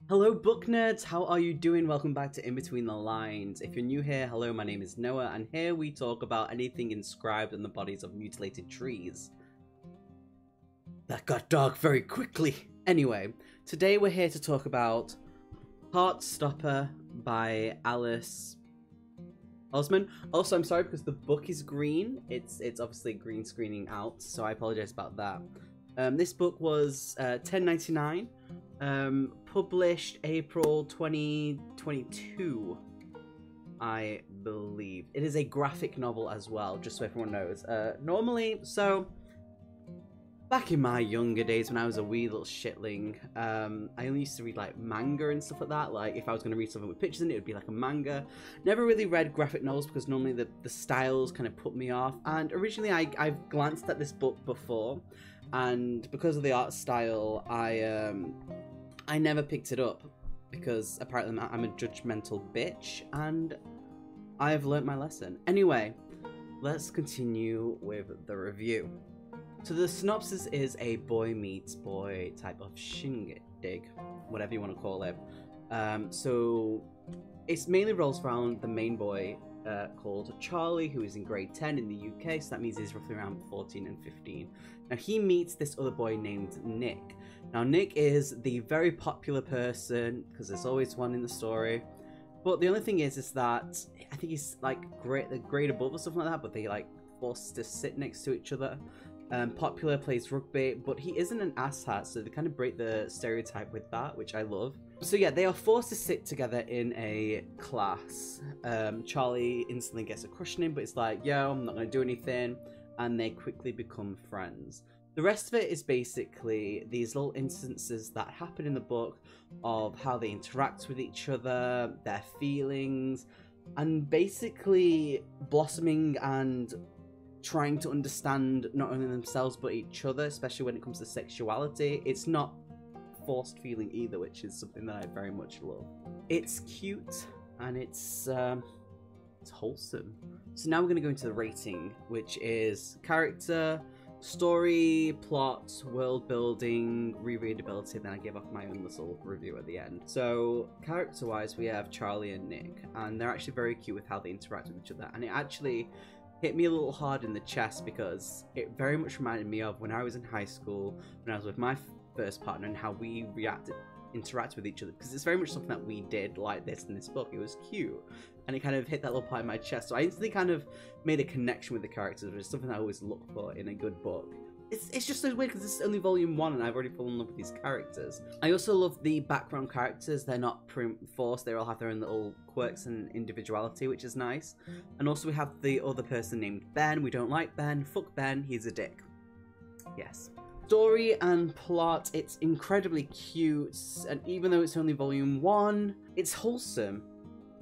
Hello book nerds, how are you doing? Welcome back to In Between the Lines. If you're new here, hello, my name is Noah, and here we talk about anything inscribed on the bodies of mutilated trees. That got dark very quickly. Anyway, today we're here to talk about Heartstopper by Alice Oseman. Also, I'm sorry because the book is green. It's obviously green screening out, so I apologize about that. This book was $10.99. Published April 2022, I believe. It is a graphic novel as well, just so everyone knows. Back in my younger days when I was a wee little shitling, I only used to read like manga and stuff like that. Like if I was going to read something with pictures in it, it would be like a manga. Never really read graphic novels because normally the styles kind of put me off. And originally I've glanced at this book before, and because of the art style, I never picked it up because apparently I'm a judgmental bitch, and I've learnt my lesson. Anyway, let's continue with the review. So the synopsis is a boy meets boy type of shindig, whatever you want to call it. So it mainly rolls around the main boy called Charlie, who is in grade 10 in the UK, so that means he's roughly around 14 and 15. Now he meets this other boy named Nick. Now Nick is the very popular person, because there's always one in the story. But the only thing is that I think he's like the grade above or something like that, but they like forced to sit next to each other. Popular, plays rugby, but he isn't an asshat, so they kind of break the stereotype with that, which I love. So yeah, they are forced to sit together in a class. Charlie instantly gets a crush on him, but it's like, yo, I'm not going to do anything, and they quickly become friends. The rest of it is basically these little instances that happen in the book of how they interact with each other, their feelings, and basically blossoming and trying to understand not only themselves but each other, especially when it comes to sexuality. It's not forced feeling either, which is something that I very much love. It's cute and it's wholesome. So now we're going to go into the rating, which is character, story, plot, world building, re-readability, then I give off my own little review at the end. So character wise, we have Charlie and Nick, and they're actually very cute with how they interact with each other, and it actually hit me a little hard in the chest because it very much reminded me of when I was in high school, when I was with my first partner, and how we interact with each other, because it's very much something that we did like this in this book. It was cute, and it kind of hit that little part in my chest, so I instantly kind of made a connection with the characters, which is something I always look for in a good book. It's just so weird because this is only volume 1 and I've already fallen in love with these characters. I also love the background characters. They're not forced, they all have their own little quirks and individuality, which is nice. And also we have the other person named Ben. We don't like Ben. Fuck Ben, he's a dick. Yes. Story and plot, it's incredibly cute, and even though it's only volume 1, it's wholesome.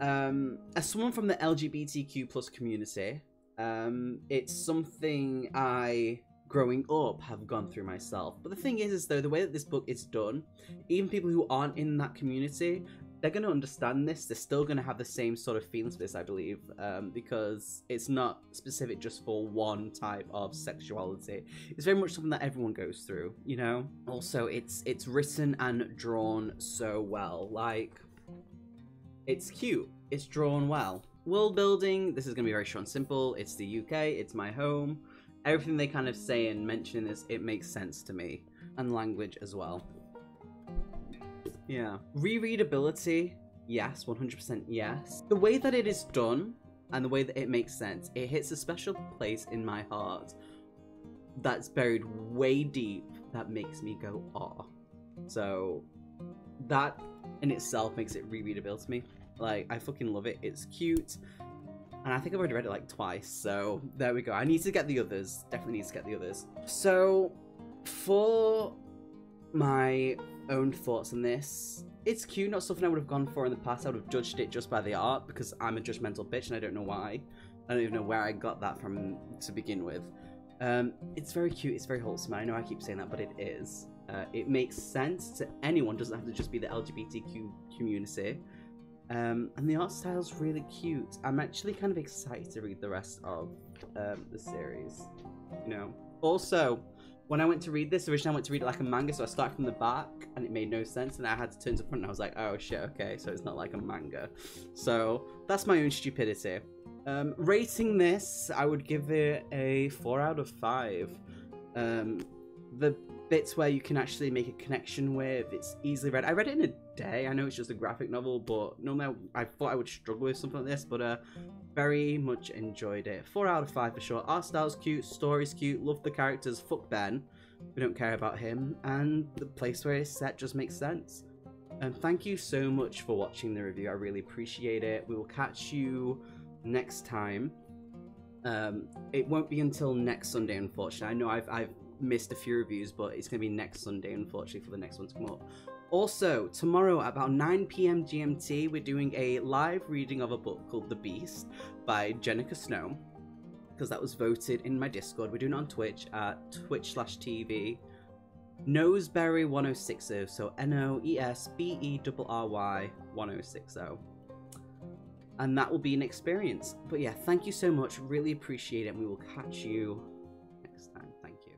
As someone from the LGBTQ+ community, it's something I, growing up, have gone through myself. But the thing is though, the way that this book is done, even people who aren't in that community, they're going to understand this. They're still going to have the same sort of feelings for this, I believe, because it's not specific just for one type of sexuality. It's very much something that everyone goes through, you know? Also, it's written and drawn so well. Like, it's cute. It's drawn well. World building, this is going to be very short and simple. It's the UK. It's my home. Everything they kind of say and mention in this, it makes sense to me. And language as well. Yeah. Rereadability, yes, 100% yes. The way that it is done, and the way that it makes sense, it hits a special place in my heart that's buried way deep that makes me go, aw. So, that in itself makes it rereadable to me. Like, I fucking love it. It's cute. And I think I've already read it like twice, so there we go. I need to get the others. Definitely need to get the others. So, for my own thoughts on this, it's cute. Not something I would have gone for in the past. I would have judged it just by the art, because I'm a judgmental bitch and I don't know why. I don't even know where I got that from to begin with. It's very cute. It's very wholesome. I know I keep saying that, but it is. It makes sense to anyone. It doesn't have to just be the LGBTQ community. And the art style's really cute. I'm actually kind of excited to read the rest of the series, you know. Also, when I went to read this, originally I went to read it like a manga, so I started from the back and it made no sense, and I had to turn to the front and I was like, oh shit, okay, so it's not like a manga. So that's my own stupidity. Rating this, I would give it a 4 out of 5. The bits where you can actually make a connection with, it's easily read. I read it in a day. I know it's just a graphic novel, but normally I thought I would struggle with something like this, but very much enjoyed it. 4 out of 5 for sure. Art style's cute, story's cute, love the characters, fuck Ben, we don't care about him, and the place where it's set just makes sense. And thank you so much for watching the review, I really appreciate it. We will catch you next time. It won't be until next Sunday, unfortunately. I know I've missed a few reviews, but it's going to be next Sunday, unfortunately, for the next one to come up. Also, tomorrow at about 9 PM GMT, we're doing a live reading of a book called The Beast by Jenica Snow, because that was voted in my Discord. We're doing it on Twitch at twitch.tv Noseberry1060, so NOESBERRY 1060. And that will be an experience. But yeah, thank you so much, really appreciate it, and we will catch you next time. Thank you.